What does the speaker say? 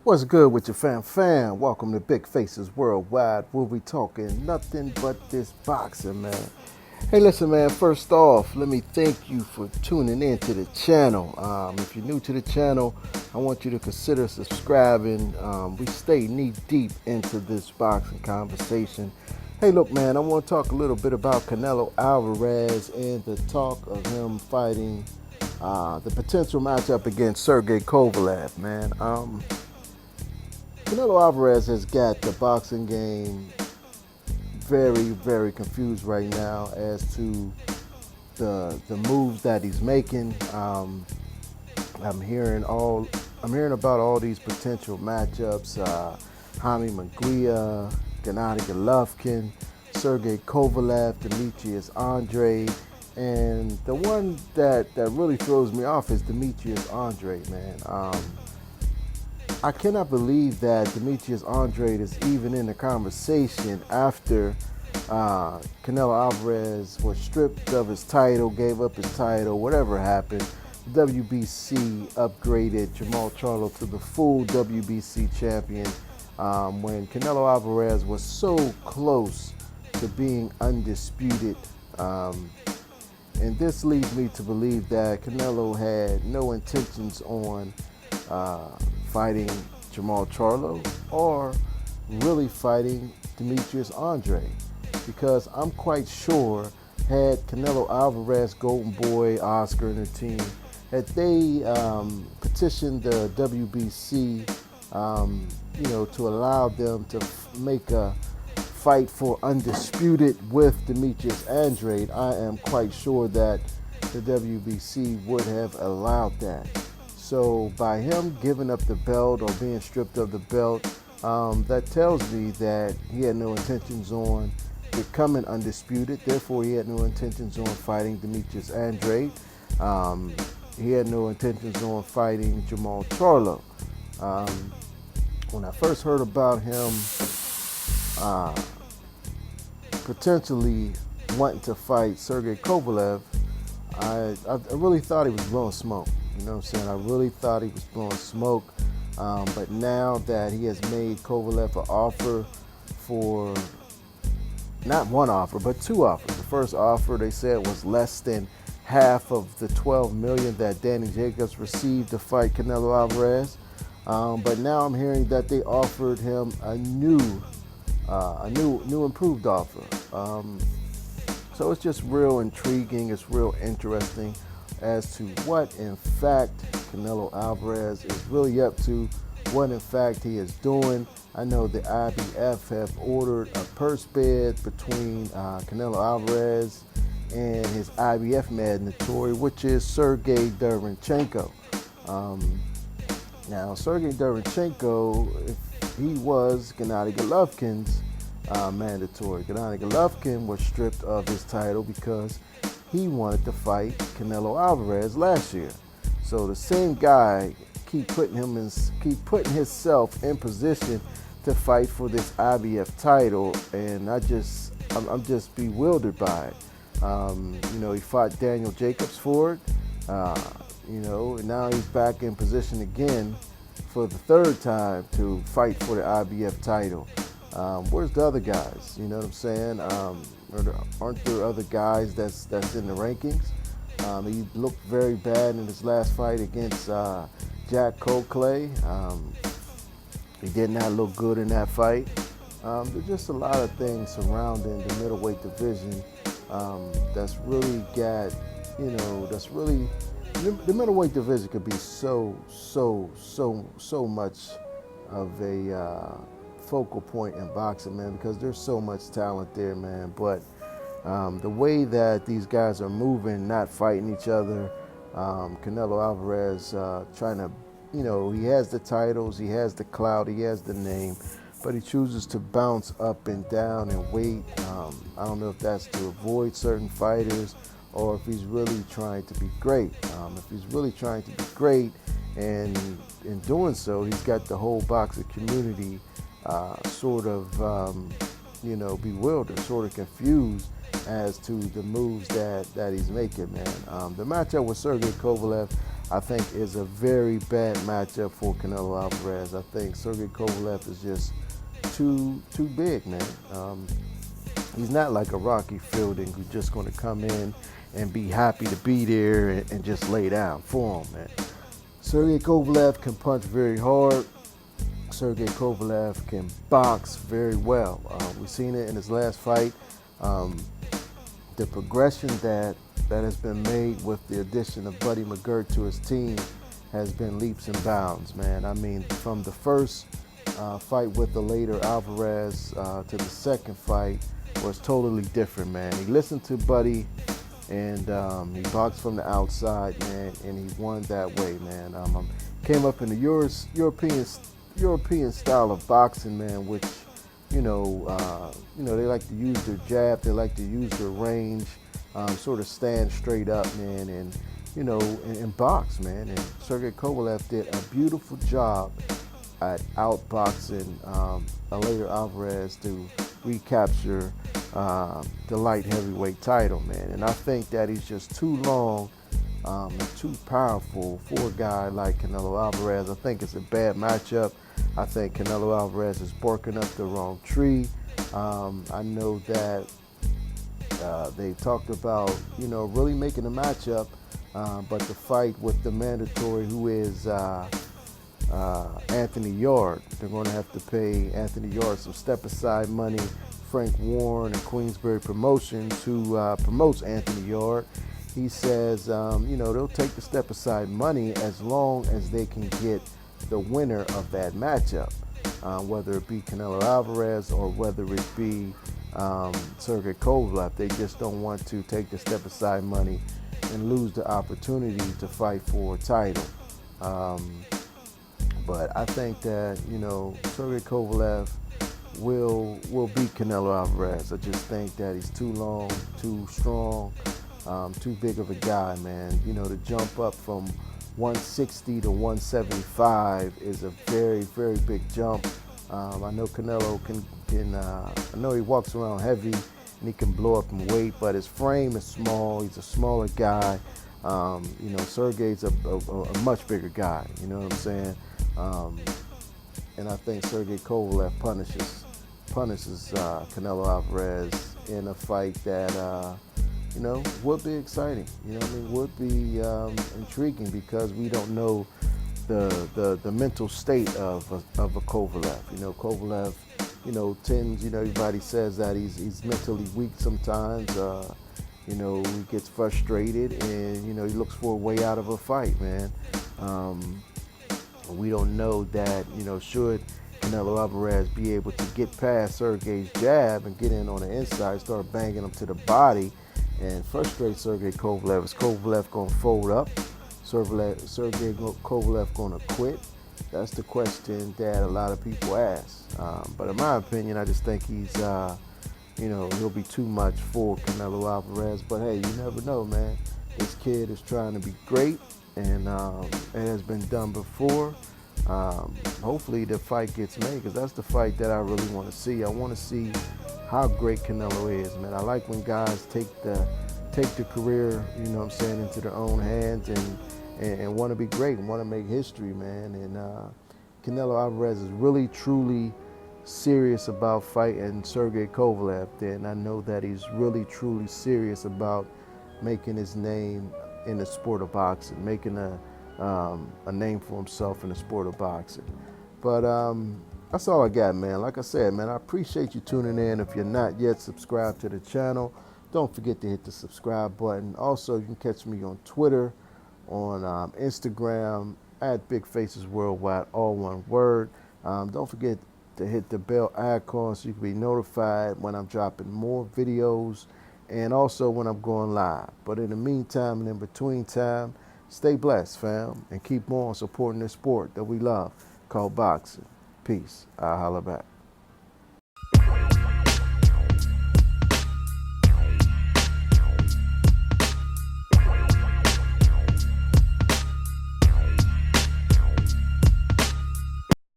What's good with your fam? Welcome to Big Faces Worldwide, where we talking nothing but this boxing, man. Hey, listen, man, first off, let me thank you for tuning in to the channel. If you're new to the channel, I want you to consider subscribing. We stay knee-deep into this boxing conversation. Hey, look, man, I want to talk a little bit about Canelo Alvarez and the talk of him fighting the potential matchup against Sergey Kovalev, man. Canelo Alvarez has got the boxing game very, very confused right now as to the moves that he's making. I'm hearing about all these potential matchups: Jaime Munguia, Gennady Golovkin, Sergey Kovalev, Demetrius Andre, and the one that really throws me off is Demetrius Andre, man. I cannot believe that Demetrius Andre is even in the conversation after Canelo Alvarez was stripped of his title, gave up his title, whatever happened. WBC upgraded Jamal Charlo to the full WBC champion when Canelo Alvarez was so close to being undisputed. And this leads me to believe that Canelo had no intentions on fighting Jamal Charlo or really fighting Demetrius Andre, because I'm quite sure had Canelo Alvarez, Golden Boy, Oscar, and their team, had they petitioned the WBC, to allow them to make a fight for undisputed with Demetrius Andre, I am quite sure that the WBC would have allowed that. So by him giving up the belt or being stripped of the belt, that tells me that he had no intentions on becoming undisputed. Therefore, he had no intentions on fighting Demetrius Andre. He had no intentions on fighting Jamal Charlo. When I first heard about him potentially wanting to fight Sergey Kovalev, I really thought he was blowing smoke. You know what I'm saying? I really thought he was blowing smoke. But now that he has made Kovalev an offer for, not one offer, but two offers. The first offer, they said, was less than half of the $12 million that Danny Jacobs received to fight Canelo Alvarez. But now I'm hearing that they offered him a new improved offer. So it's just real intriguing. It's real interesting as to what, in fact, Canelo Alvarez is really up to, what, in fact, he is doing. I know the IBF have ordered a purse bid between Canelo Alvarez and his IBF mandatory, which is Sergey Derevyanchenko. Now, Sergey Derevyanchenko, if he was Gennady Golovkin's mandatory. Gennady Golovkin was stripped of his title because he wanted to fight Canelo Alvarez last year. So the same guy keep putting himself in position to fight for this IBF title, and I'm just bewildered by it. He fought Daniel Jacobs for it. And now he's back in position again for the third time to fight for the IBF title. Where's the other guys? You know what I'm saying? Aren't there other guys that's in the rankings? He looked very bad in his last fight against Jack Clay. He did not look good in that fight. There's just a lot of things surrounding the middleweight division that's really got, the middleweight division could be so much of a focal point in boxing, man, because there's so much talent there, man. But the way that these guys are moving, not fighting each other, Canelo Alvarez trying to, he has the titles, he has the clout, he has the name, but he chooses to bounce up and down and wait. I don't know if that's to avoid certain fighters or if he's really trying to be great. If he's really trying to be great, and in doing so, he's got the whole boxing community bewildered, sort of confused as to the moves that he's making, man. The matchup with Sergey Kovalev, I think is a very bad matchup for Canelo Alvarez. I think Sergey Kovalev is just too big, man. He's not like a Rocky Fielding who's just going to come in and be happy to be there and just lay down for him, man. Sergey Kovalev can punch very hard. Sergey Kovalev can box very well. We've seen it in his last fight. The progression that has been made with the addition of Buddy McGirt to his team has been leaps and bounds, man. I mean, from the first fight with the later Alvarez to the second fight was totally different, man. He listened to Buddy, and he boxed from the outside, man, and he won that way, man. Came up in the European style of boxing, man, which they like to use their jab, they like to use their range, sort of stand straight up, man, and and box, man. And Sergey Kovalev did a beautiful job at outboxing a later Alvarez to recapture the light heavyweight title, man. And I think that he's just too long and too powerful for a guy like Canelo Alvarez. I think it's a bad matchup. I think Canelo Alvarez is barking up the wrong tree. I know that they talked about, really making a matchup, but the fight with the mandatory, who is Anthony Yard, they're going to have to pay Anthony Yard some step-aside money. Frank Warren and Queensberry Promotions, who promotes Anthony Yard, he says, they'll take the step-aside money as long as they can get the winner of that matchup, whether it be Canelo Alvarez or whether it be Sergey Kovalev. They just don't want to take the step-aside money and lose the opportunity to fight for a title. But I think that, Sergey Kovalev will beat Canelo Alvarez. I just think that he's too long, too strong, too big of a guy, man. To jump up from 160 to 175 is a very, very big jump. I know Canelo can I know he walks around heavy and he can blow up in weight, but his frame is small. He's a smaller guy. Sergey's a much bigger guy. You know what I'm saying? And I think Sergey Kovalev punishes Canelo Alvarez in a fight that would be exciting. Would be intriguing, because we don't know the mental state of a Kovalev. Kovalev, tends, everybody says that he's mentally weak sometimes. He gets frustrated and, he looks for a way out of a fight, man. We don't know that, should Canelo Alvarez be able to get past Sergey's jab and get in on the inside, start banging him to the body and frustrate Sergey Kovalev. Is Kovalev going to fold up? Sergey Kovalev going to quit? That's the question that a lot of people ask. But in my opinion, I just think he's, he'll be too much for Canelo Alvarez. But hey, you never know, man. This kid is trying to be great, and it has been done before. Hopefully the fight gets made, because that's the fight that I really want to see. I want to see how great Canelo is, man. I like when guys take the career, into their own hands and want to be great and want to make history, man. And Canelo Alvarez is really, truly serious about fighting Sergey Kovalev. Then I know that he's really, truly serious about making his name in the sport of boxing, making a name for himself in the sport of boxing. But that's all I got, man. Like I said, man, I appreciate you tuning in. If you're not yet subscribed to the channel, don't forget to hit the subscribe button. Also, you can catch me on Twitter, on Instagram, at Big Faces Worldwide, all one word. Don't forget to hit the bell icon so you can be notified when I'm dropping more videos and also when I'm going live. But in the meantime and in between time, stay blessed, fam, and keep on supporting this sport that we love called boxing. Peace. I'll holla back.